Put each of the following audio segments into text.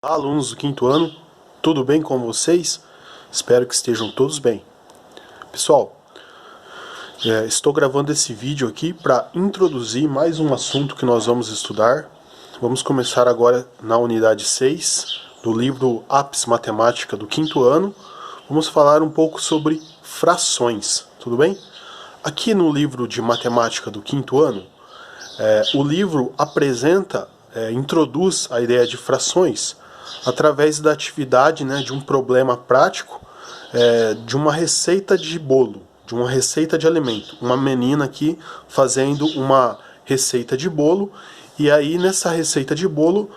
Olá, alunos do quinto ano, tudo bem com vocês? Espero que estejam todos bem. Pessoal, estou gravando esse vídeo aqui para introduzir mais um assunto que nós vamos estudar. Vamos começar agora na unidade 6 do livro Apps Matemática do quinto ano. Vamos falar um pouco sobre frações, tudo bem? Aqui no livro de matemática do quinto ano, o livro introduz a ideia de frações através da atividade, de um problema prático, de uma receita de bolo, de uma receita de alimento. Uma menina aqui fazendo uma receita de bolo, e aí nessa receita de bolo,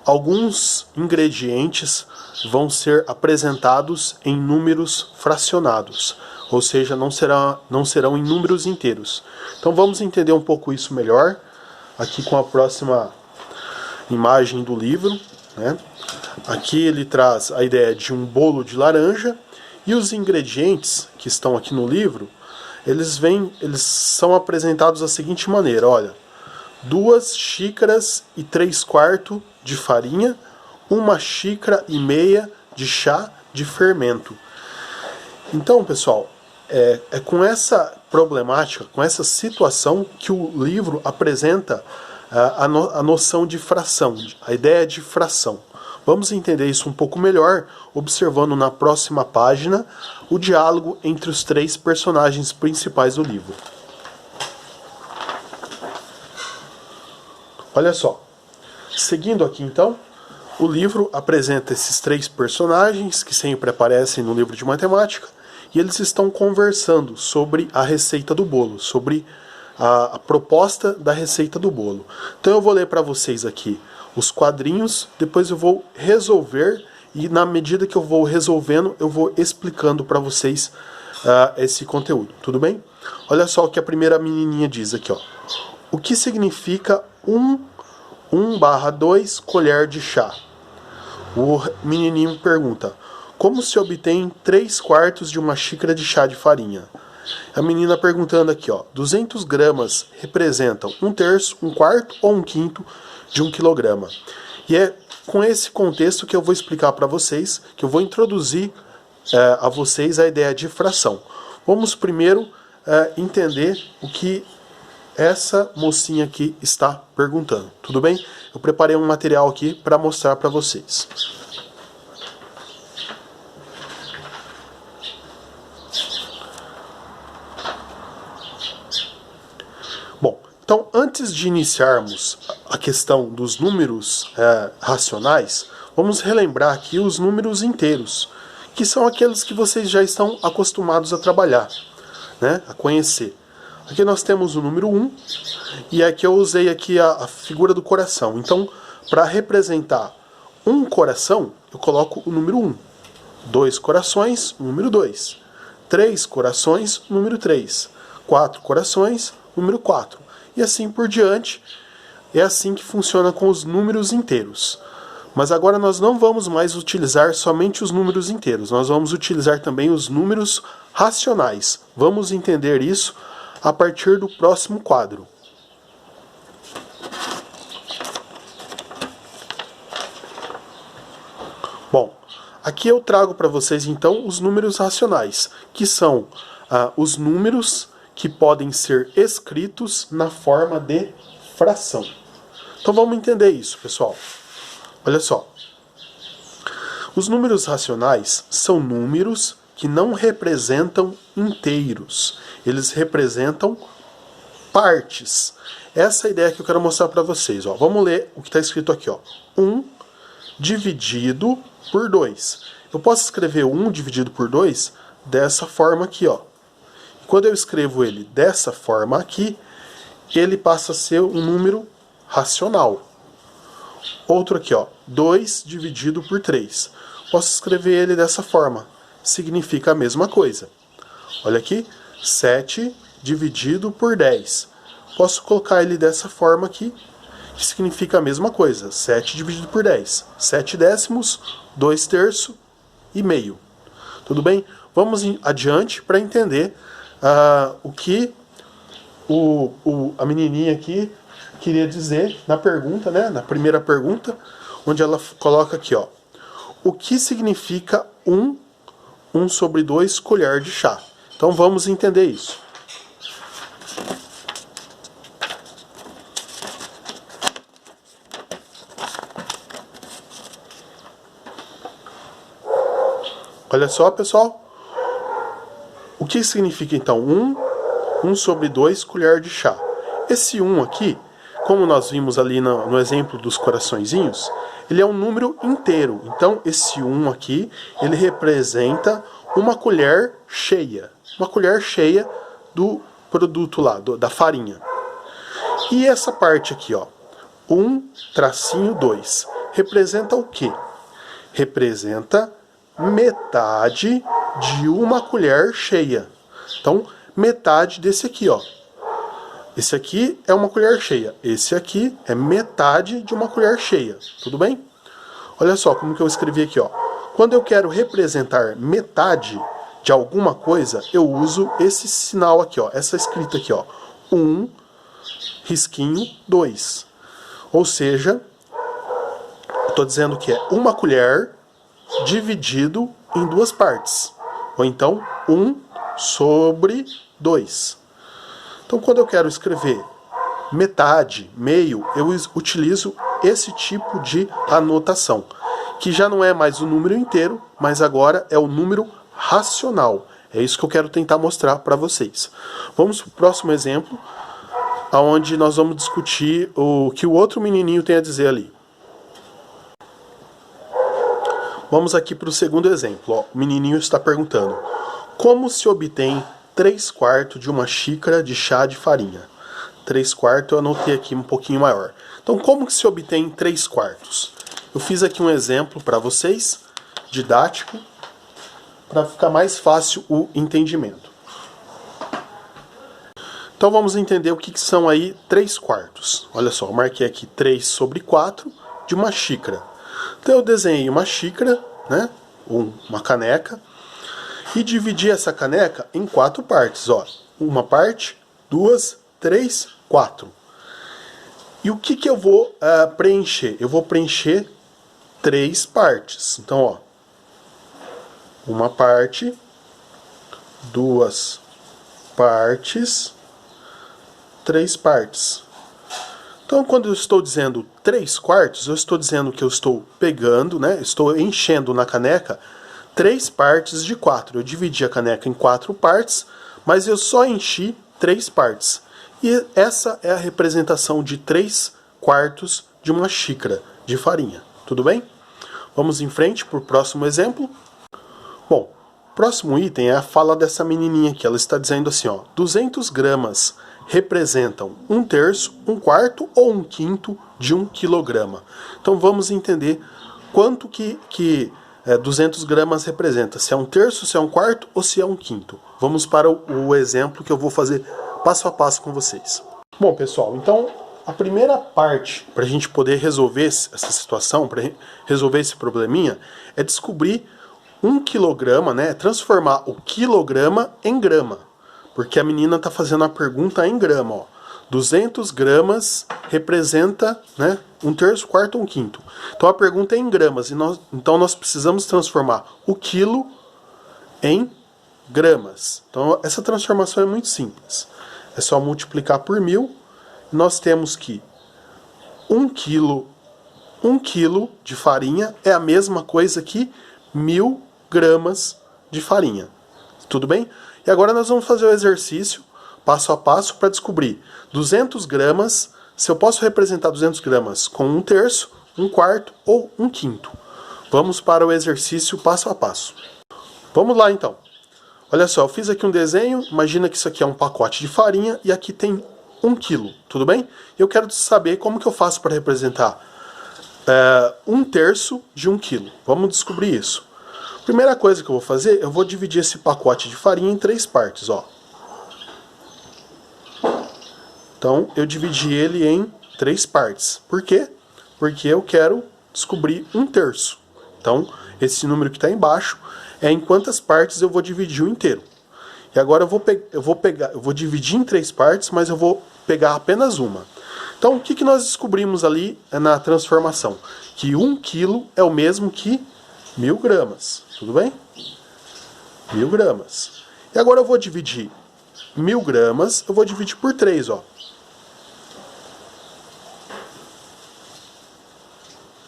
alguns ingredientes vão ser apresentados em números fracionados, ou seja, não serão em números inteiros. Então vamos entender um pouco isso melhor, aqui com a próxima imagem do livro, né? Aqui ele traz a ideia de um bolo de laranja, e os ingredientes que estão aqui no livro, eles são apresentados da seguinte maneira: olha, 2 xícaras e 3/4 de farinha, 1,5 xícara de chá de fermento. Então, pessoal, é com essa problemática, com essa situação que o livro apresenta a noção de fração, a ideia de fração. Vamos entender isso um pouco melhor observando na próxima página o diálogo entre os 3 personagens principais do livro. Olha só, seguindo aqui então, o livro apresenta esses 3 personagens que sempre aparecem no livro de matemática, e eles estão conversando sobre a receita do bolo, sobre a proposta da receita do bolo. Então eu vou ler para vocês aqui os quadrinhos, depois eu vou resolver, e na medida que eu vou resolvendo, eu vou explicando para vocês esse conteúdo, tudo bem? Olha só o que a primeira menininha diz aqui, ó. O que significa 1/2 colher de chá? O menininho pergunta: como se obtém 3/4 de uma xícara de chá de farinha? A menina perguntando aqui, ó, 200 gramas representam 1/3, 1/4 ou 1/5 de 1 quilograma. E é com esse contexto que eu vou explicar para vocês, que eu vou introduzir a vocês a ideia de fração. Vamos primeiro entender o que essa mocinha aqui está perguntando, tudo bem? Eu preparei um material aqui para mostrar para vocês. Bom, então antes de iniciarmos a questão dos números racionais, vamos relembrar aqui os números inteiros, que são aqueles que vocês já estão acostumados a trabalhar, né, a conhecer. Aqui nós temos o número 1, e aqui eu usei aqui a figura do coração. Então, para representar um coração, eu coloco o número 1. 2 corações, número 2. 3 corações, número 3. 4 corações, número 4. E assim por diante. É assim que funciona com os números inteiros. Mas agora nós não vamos mais utilizar somente os números inteiros. Nós vamos utilizar também os números racionais. Vamos entender isso a partir do próximo quadro. Bom, aqui eu trago para vocês então os números racionais, que são os números que podem ser escritos na forma de fração. Então vamos entender isso, pessoal. Olha só. Os números racionais são números que não representam inteiros. Eles representam partes. Essa é a ideia que eu quero mostrar para vocês. Ó. Vamos ler o que está escrito aqui. Ó. 1 dividido por 2. Eu posso escrever 1 dividido por 2 dessa forma aqui. Ó. Quando eu escrevo ele dessa forma aqui, ele passa a ser um número racional. Outro aqui, ó, 2 dividido por 3. Posso escrever ele dessa forma. Significa a mesma coisa. Olha aqui, 7 dividido por 10. Posso colocar ele dessa forma aqui, que significa a mesma coisa. 7 dividido por 10. 7 décimos, 2/3 e meio. Tudo bem? Vamos adiante para entender o que a menininha aqui queria dizer na pergunta, né? Na primeira pergunta, onde ela coloca aqui, ó. o que significa 1 sobre 2 colher de chá. Então vamos entender isso. Olha só, pessoal. O que significa então 1 sobre 2 colher de chá? Esse 1 aqui, como nós vimos ali no exemplo dos coraçõezinhos, ele é um número inteiro. Então esse 1 aqui, ele representa uma colher cheia. Uma colher cheia do produto lá, da farinha. E essa parte aqui, ó, 1-2, representa o quê? Representa metade de uma colher cheia. Então, metade desse aqui, ó. Esse aqui é uma colher cheia. Esse aqui é metade de uma colher cheia. Tudo bem? Olha só como que eu escrevi aqui, ó. Quando eu quero representar metade de alguma coisa, eu uso esse sinal aqui, ó. Essa escrita aqui, ó. 1, risquinho, 2. Ou seja, eu estou dizendo que é uma colher dividido em duas partes. Ou então, 1 sobre 2. Então, quando eu quero escrever metade, meio, eu utilizo esse tipo de anotação, que já não é mais o número inteiro, mas agora é o número racional. É isso que eu quero tentar mostrar para vocês. Vamos para o próximo exemplo, onde nós vamos discutir o que o outro menininho tem a dizer ali. Vamos aqui para o segundo exemplo. Ó, o menininho está perguntando: como se obtém 3/4 de uma xícara de chá de farinha? 3/4 eu anotei aqui um pouquinho maior. Então, como que se obtém 3/4? Eu fiz aqui um exemplo para vocês, didático, para ficar mais fácil o entendimento. Então vamos entender o que são aí 3/4. Olha só, eu marquei aqui 3 sobre 4 de uma xícara. Então eu desenhei uma xícara, né, uma caneca, e dividi essa caneca em 4 partes. Ó. Uma parte, 2, 3, 4. E o que eu vou preencher? Eu vou preencher 3 partes. Então, ó, uma parte, 2 partes, 3 partes. Então, quando eu estou dizendo 3/4, eu estou dizendo que eu estou pegando, né, estou enchendo na caneca 3 partes de 4. Eu dividi a caneca em 4 partes, mas eu só enchi 3 partes. E essa é a representação de 3/4 de uma xícara de farinha. Tudo bem? Vamos em frente para o próximo exemplo. Bom, o próximo item é a fala dessa menininha aqui. Ela está dizendo assim, ó, 200 gramas representam 1/3, 1/4 ou 1/5 de 1 quilograma. Então vamos entender quanto que 200 gramas representa. Se é 1/3, se é 1/4 ou se é 1/5. Vamos para o exemplo que eu vou fazer passo a passo com vocês. Bom, pessoal, então a primeira parte para a gente poder resolver essa situação, para resolver esse probleminha, é descobrir 1 quilograma, né? Transformar o quilograma em grama. Porque a menina está fazendo a pergunta em grama, ó. 200 gramas representa, né, 1/3, 1/4 ou 1/5. Então a pergunta é em gramas. Então nós precisamos transformar o quilo em gramas. Então essa transformação é muito simples. É só multiplicar por 1000. E nós temos que 1 quilo de farinha é a mesma coisa que 1000 gramas de farinha. Tudo bem? E agora nós vamos fazer o exercício, passo a passo, para descobrir 200 gramas, se eu posso representar 200 gramas com 1/3, 1/4 ou 1/5. Vamos para o exercício passo a passo. Vamos lá então. Olha só, eu fiz aqui um desenho, imagina que isso aqui é um pacote de farinha e aqui tem 1 quilo, tudo bem? Eu quero saber como que eu faço para representar 1/3 de 1 quilo. Vamos descobrir isso. Primeira coisa que eu vou fazer, eu vou dividir esse pacote de farinha em 3 partes, ó. Então, eu dividi ele em 3 partes. Por quê? Porque eu quero descobrir 1/3. Então, esse número que está embaixo é em quantas partes eu vou dividir o inteiro. E agora eu vou dividir em 3 partes, mas eu vou pegar apenas uma. Então, o que nós descobrimos ali na transformação? Que 1 quilo é o mesmo que 1000 gramas, tudo bem? 1000 gramas. E agora eu vou dividir 1000 gramas, eu vou dividir por 3, ó.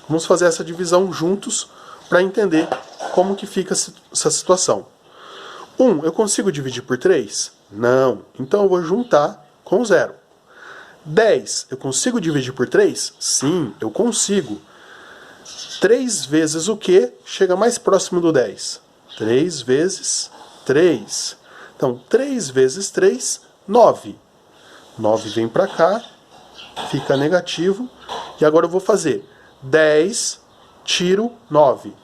Vamos fazer essa divisão juntos para entender como que fica essa situação. 1, eu consigo dividir por 3? Não. Então eu vou juntar com 0. 10, eu consigo dividir por 3? Sim, eu consigo. 3 vezes o que chega mais próximo do 10? 3 vezes 3. Então, 3 vezes 3, 9. 9 vem para cá, fica negativo. E agora eu vou fazer 10 tiro 9.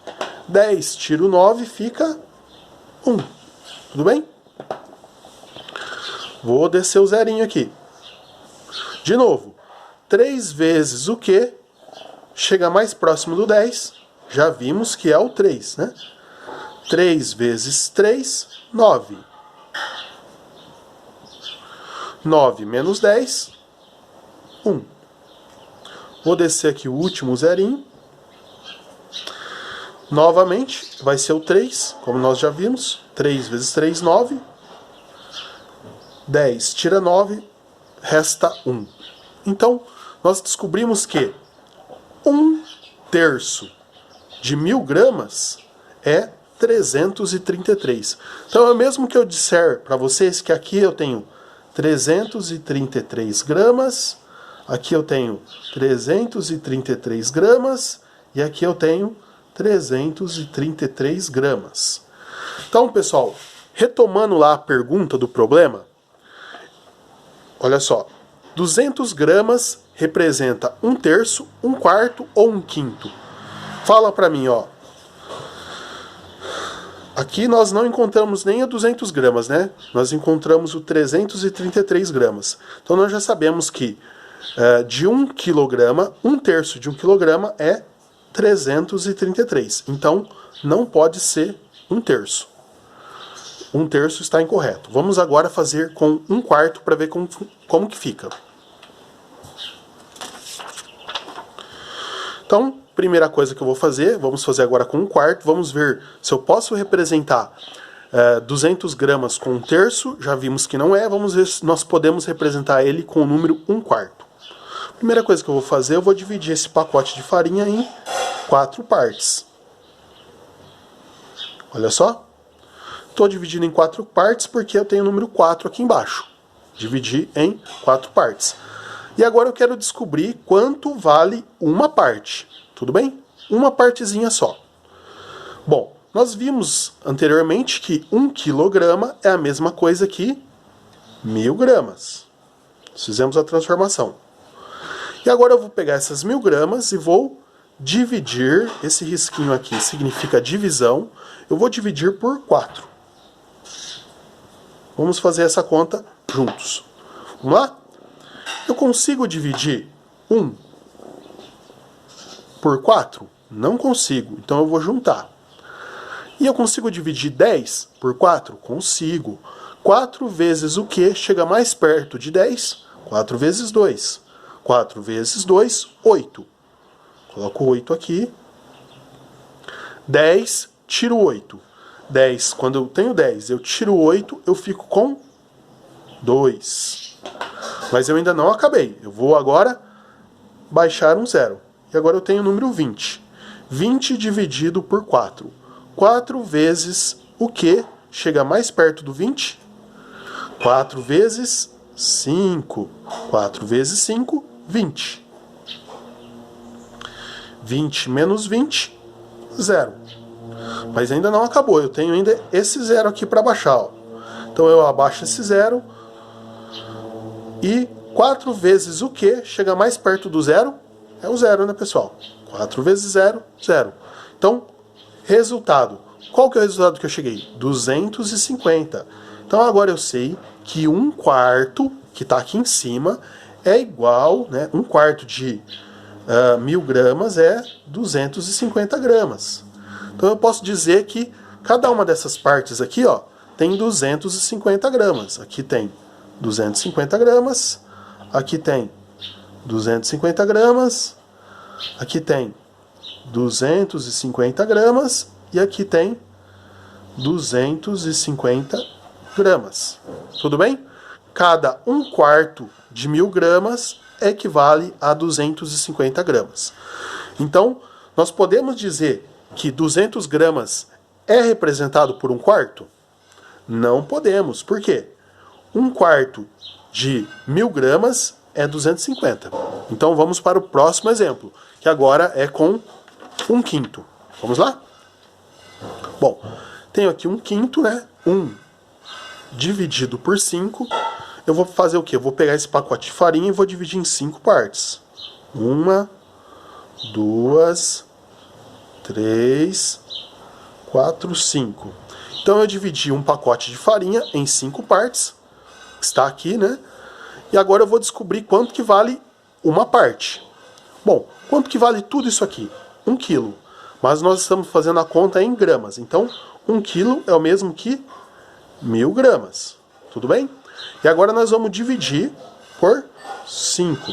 10 tiro 9 fica 1. Tudo bem? Vou descer o zerinho aqui. De novo, 3 vezes o que chega mais próximo do 10? Já vimos que é o 3, né? 3 vezes 3, 9. 9 menos 10, 1. Vou descer aqui o último zerinho. Novamente, vai ser o 3, como nós já vimos. 3 vezes 3, 9. 10 tira 9, resta 1. Então, nós descobrimos que 1/3 de 1000 gramas é 333. Então, é mesmo que eu disser para vocês que aqui eu tenho 333 gramas, aqui eu tenho 333 gramas e aqui eu tenho 333 gramas. Então, pessoal, retomando lá a pergunta do problema, olha só, 200 gramas representa 1/3, 1/4 ou 1/5? Fala para mim, ó. Aqui nós não encontramos nem a 200 gramas, né? Nós encontramos o 333 gramas. Então nós já sabemos que de 1 quilograma, 1/3 de 1 quilograma é 333. Então não pode ser 1/3. 1/3 está incorreto. Vamos agora fazer com 1/4 para ver como que fica. Então, primeira coisa que eu vou fazer, vamos fazer agora com 1/4. Vamos ver se eu posso representar 200 gramas com 1/3. Já vimos que não é. Vamos ver se nós podemos representar ele com o número 1/4. Primeira coisa que eu vou fazer, eu vou dividir esse pacote de farinha em 4 partes. Olha só. Estou dividindo em 4 partes porque eu tenho o número 4 aqui embaixo. Dividi em 4 partes. E agora eu quero descobrir quanto vale uma parte. Tudo bem? Uma partezinha só. Bom, nós vimos anteriormente que 1 quilograma é a mesma coisa que 1000 gramas. Fizemos a transformação. E agora eu vou pegar essas 1000 gramas e vou dividir. Esse risquinho aqui significa divisão. Eu vou dividir por 4. Vamos fazer essa conta juntos. Vamos lá? Eu consigo dividir 1 por 4? Não consigo, então eu vou juntar. E eu consigo dividir 10 por 4? Consigo. 4 vezes o que chega mais perto de 10? 4 vezes 2. 4 vezes 2, 8. Coloco 8 aqui. 10, tiro 8. 10, quando eu tenho 10, eu tiro 8, eu fico com 2. Mas eu ainda não acabei. Eu vou agora baixar um 0. E agora eu tenho o número 20. 20 dividido por 4. 4 vezes o que chega mais perto do 20? 4 vezes 5. 4 vezes 5, 20. 20 menos 20, 0. Mas ainda não acabou, eu tenho ainda esse 0 aqui para baixar. Ó. Então eu abaixo esse 0. E 4 vezes o que chega mais perto do 0? É o 0, né, pessoal? 4 vezes 0, 0. Então, resultado. Qual que é o resultado que eu cheguei? 250. Então agora eu sei que 1/4, que está aqui em cima, é igual, né? 1/4 de 1000 gramas é 250 gramas. Então eu posso dizer que cada uma dessas partes aqui, ó, tem 250 gramas. Aqui tem 250 gramas, aqui tem 250 gramas, aqui tem 250 gramas e aqui tem 250 gramas. Tudo bem? Cada 1/4 de 1000 gramas equivale a 250 gramas. Então, nós podemos dizer que 200 gramas é representado por 1/4? Não podemos. Por quê? 1/4 de 1000 gramas é 250. Então, vamos para o próximo exemplo, que agora é com 1/5. Vamos lá? Bom, tenho aqui 1/5, né? 1 dividido por 5. Eu vou fazer o quê? Eu vou pegar esse pacote de farinha e vou dividir em 5 partes. 1, 2, 3, 4, 5. Então eu dividi um pacote de farinha em 5 partes. Está aqui, né? E agora eu vou descobrir quanto que vale uma parte. Bom, quanto que vale tudo isso aqui? 1 quilo. Mas nós estamos fazendo a conta em gramas. Então, 1 quilo é o mesmo que 1000 gramas. Tudo bem? E agora nós vamos dividir por 5.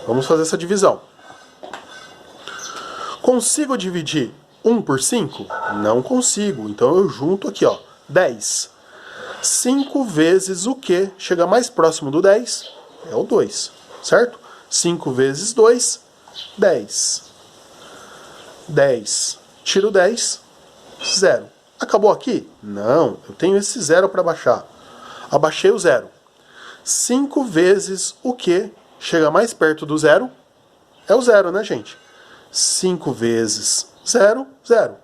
Vamos fazer essa divisão. Consigo dividir 1 por 5? Não consigo. Então eu junto aqui, ó, 10. 5 vezes o que chega mais próximo do 10 é o 2, certo? 5 vezes 2, 10. 10. Tiro 10, 0. Acabou aqui? Não, eu tenho esse 0 para baixar. Abaixei o 0. 5 vezes o que chega mais perto do 0 é o 0, né, gente? 5 vezes 0, 0.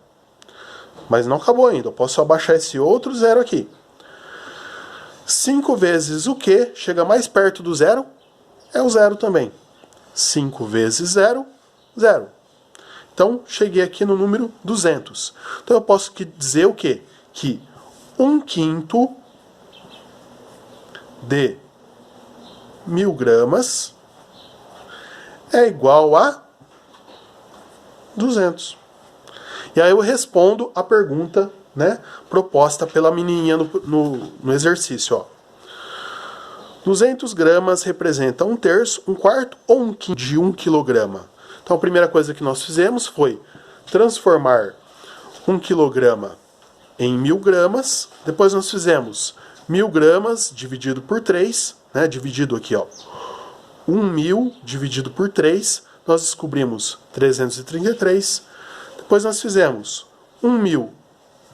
Mas não acabou ainda, eu posso abaixar esse outro 0 aqui. 5 vezes o que chega mais perto do 0 é o 0 também. 5 vezes 0, 0. Então, cheguei aqui no número 200. Então, eu posso dizer o quê? Que 1/5 de 1000 gramas é igual a 200. E aí eu respondo a pergunta, né, proposta pela menininha no exercício. Ó. 200 gramas representa 1/3, 1/4 ou 1/5 de 1 quilograma. Então a primeira coisa que nós fizemos foi transformar 1 quilograma em 1000 gramas. Depois nós fizemos 1000 gramas dividido por 3, né, dividido aqui, ó. 1000 dividido por 3, nós descobrimos 333. Depois nós fizemos 1000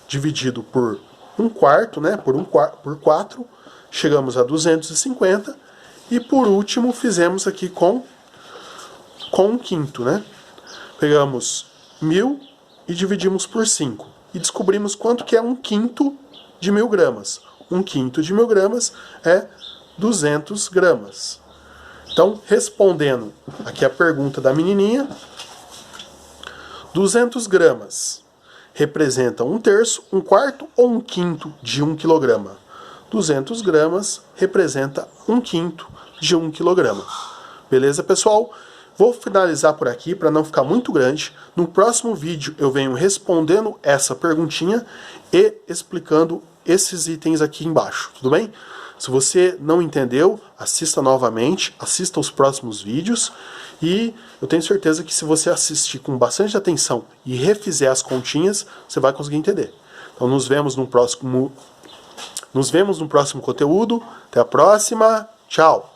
dividido por 1/4, né, por 4, chegamos a 250. E por último fizemos aqui com 1/5, né? Pegamos 1000 e dividimos por 5. E descobrimos quanto que é 1/5 de 1000 gramas. 1/5 de 1000 gramas é 200 gramas. Então, respondendo aqui a pergunta da menininha, 200 gramas representa 1/3, 1/4 ou 1/5 de 1 quilograma? 200 gramas representa 1/5 de 1 quilograma. Beleza, pessoal? Vou finalizar por aqui para não ficar muito grande. No próximo vídeo eu venho respondendo essa perguntinha e explicando esses itens aqui embaixo, tudo bem? Se você não entendeu, assista novamente, assista os próximos vídeos e eu tenho certeza que se você assistir com bastante atenção e refizer as continhas, você vai conseguir entender. Então nos vemos no próximo conteúdo. Até a próxima. Tchau!